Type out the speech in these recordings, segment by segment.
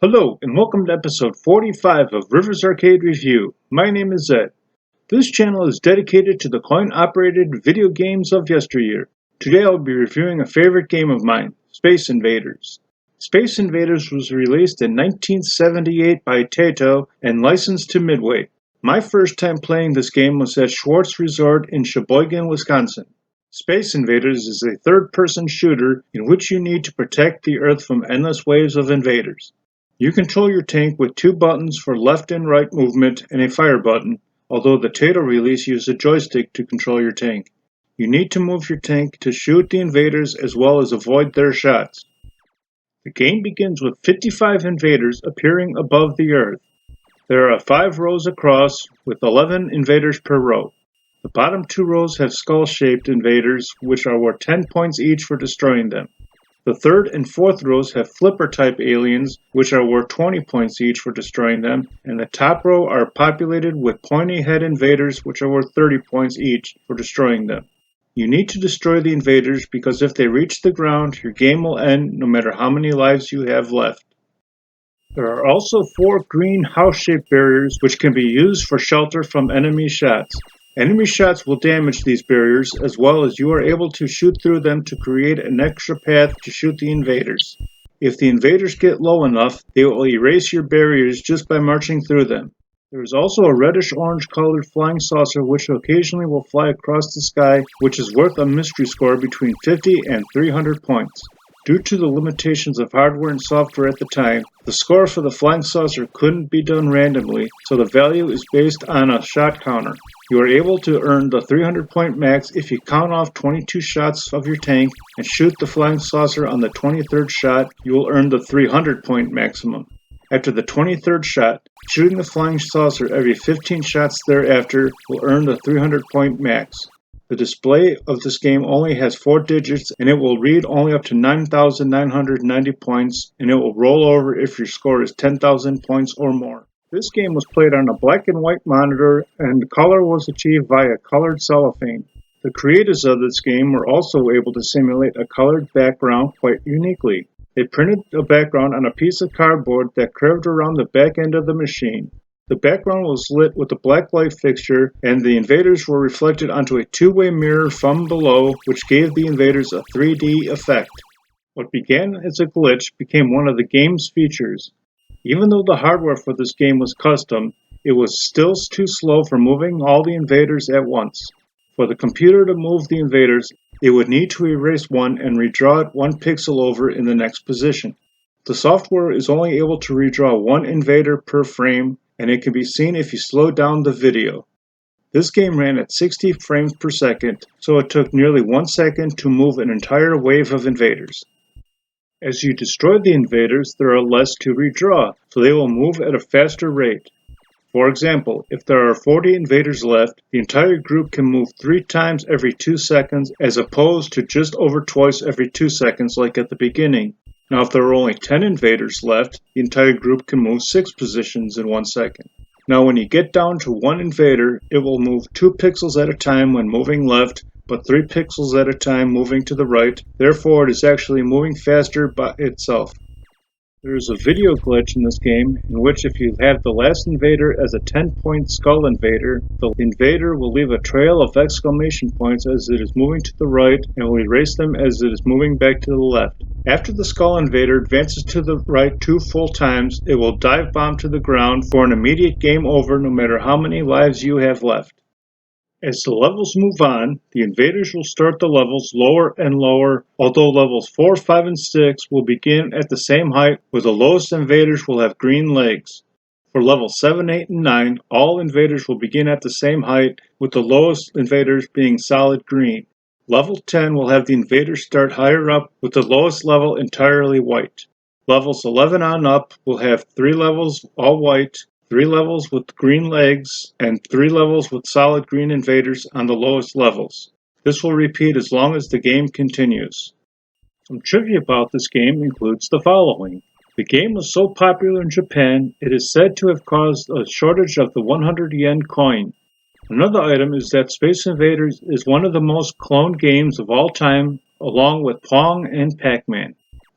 Hello, and welcome to episode 45 of Rivers Arcade Review. My name is Zed. This channel is dedicated to the coin-operated video games of yesteryear. Today I'll be reviewing a favorite game of mine, Space Invaders. Space Invaders was released in 1978 by Taito and licensed to Midway. My first time playing this game was at Schwartz Resort in Sheboygan, Wisconsin. Space Invaders is a third-person shooter in which you need to protect the Earth from endless waves of invaders. You control your tank with two buttons for left and right movement and a fire button, although the Taito release used a joystick to control your tank. You need to move your tank to shoot the invaders as well as avoid their shots. The game begins with 55 invaders appearing above the Earth. There are 5 rows across, with 11 invaders per row. The bottom 2 rows have skull-shaped invaders, which are worth 10 points each for destroying them. The third and fourth rows have flipper-type aliens, which are worth 20 points each for destroying them, and the top row are populated with pointy-head invaders, which are worth 30 points each for destroying them. You need to destroy the invaders because if they reach the ground, your game will end no matter how many lives you have left. There are also 4 green house-shaped barriers which can be used for shelter from enemy shots. Enemy shots will damage these barriers, as well as you are able to shoot through them to create an extra path to shoot the invaders. If the invaders get low enough, they will erase your barriers just by marching through them. There is also a reddish-orange colored flying saucer which occasionally will fly across the sky, which is worth a mystery score between 50 and 300 points. Due to the limitations of hardware and software at the time, the score for the flying saucer couldn't be done randomly, so the value is based on a shot counter. You are able to earn the 300-point max if you count off 22 shots of your tank and shoot the flying saucer on the 23rd shot. You will earn the 300-point maximum. After the 23rd shot, shooting the flying saucer every 15 shots thereafter will earn the 300-point max. The display of this game only has 4 digits and it will read only up to 9,990 points, and it will roll over if your score is 10,000 points or more. This game was played on a black and white monitor and color was achieved via colored cellophane. The creators of this game were also able to simulate a colored background quite uniquely. They printed a background on a piece of cardboard that curved around the back end of the machine. The background was lit with a black light fixture, and the invaders were reflected onto a two-way mirror from below, which gave the invaders a 3D effect. What began as a glitch became one of the game's features. Even though the hardware for this game was custom, it was still too slow for moving all the invaders at once. For the computer to move the invaders, it would need to erase one and redraw it 1 pixel over in the next position. The software is only able to redraw 1 invader per frame, and it can be seen if you slow down the video. This game ran at 60 frames per second, so it took nearly 1 second to move an entire wave of invaders. As you destroy the invaders, there are less to redraw, so they will move at a faster rate. For example, if there are 40 invaders left, the entire group can move 3 times every 2 seconds as opposed to just over twice every 2 seconds like at the beginning. Now if there are only 10 invaders left, the entire group can move 6 positions in 1 second. Now when you get down to 1 invader, it will move 2 pixels at a time when moving left, but 3 pixels at a time moving to the right. Therefore, it is actually moving faster by itself. There is a video glitch in this game in which if you have the last invader as a 10-point skull invader, the invader will leave a trail of exclamation points as it is moving to the right and will erase them as it is moving back to the left. After the skull invader advances to the right 2 full times, it will dive bomb to the ground for an immediate game over no matter how many lives you have left. As the levels move on, the invaders will start the levels lower and lower, although levels 4, 5, and 6 will begin at the same height, where the lowest invaders will have green legs. For levels 7, 8, and 9, all invaders will begin at the same height, with the lowest invaders being solid green. Level 10 will have the invaders start higher up, with the lowest level entirely white. Levels 11 on up will have 3 levels all white, 3 levels with green legs, and 3 levels with solid green invaders on the lowest levels. This will repeat as long as the game continues. Some trivia about this game includes the following. The game was so popular in Japan, it is said to have caused a shortage of the 100 yen coin. Another item is that Space Invaders is one of the most cloned games of all time, along with Pong and Pac-Man.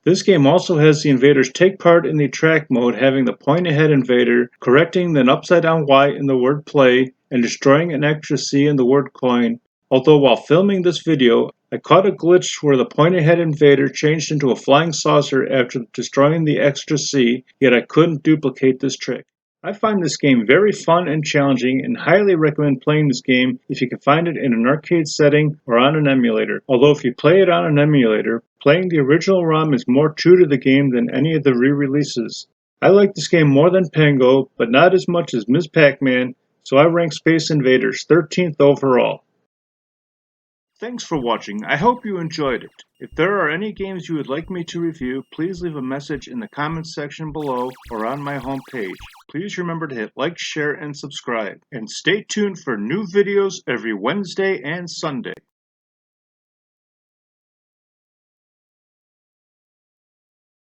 This game also has the invaders take part in the attract mode, having the point-ahead invader correcting an upside-down Y in the word play and destroying an extra C in the word coin. Although while filming this video, I caught a glitch where the point-ahead invader changed into a flying saucer after destroying the extra C, yet I couldn't duplicate this trick. I find this game very fun and challenging and highly recommend playing this game if you can find it in an arcade setting or on an emulator. Although if you play it on an emulator, playing the original ROM is more true to the game than any of the re-releases. I like this game more than Pango, but not as much as Ms. Pac-Man, so I rank Space Invaders 13th overall. Thanks for watching. I hope you enjoyed it. If there are any games you would like me to review, please leave a message in the comments section below or on my homepage. Please remember to hit like, share, and subscribe. And stay tuned for new videos every Wednesday and Sunday.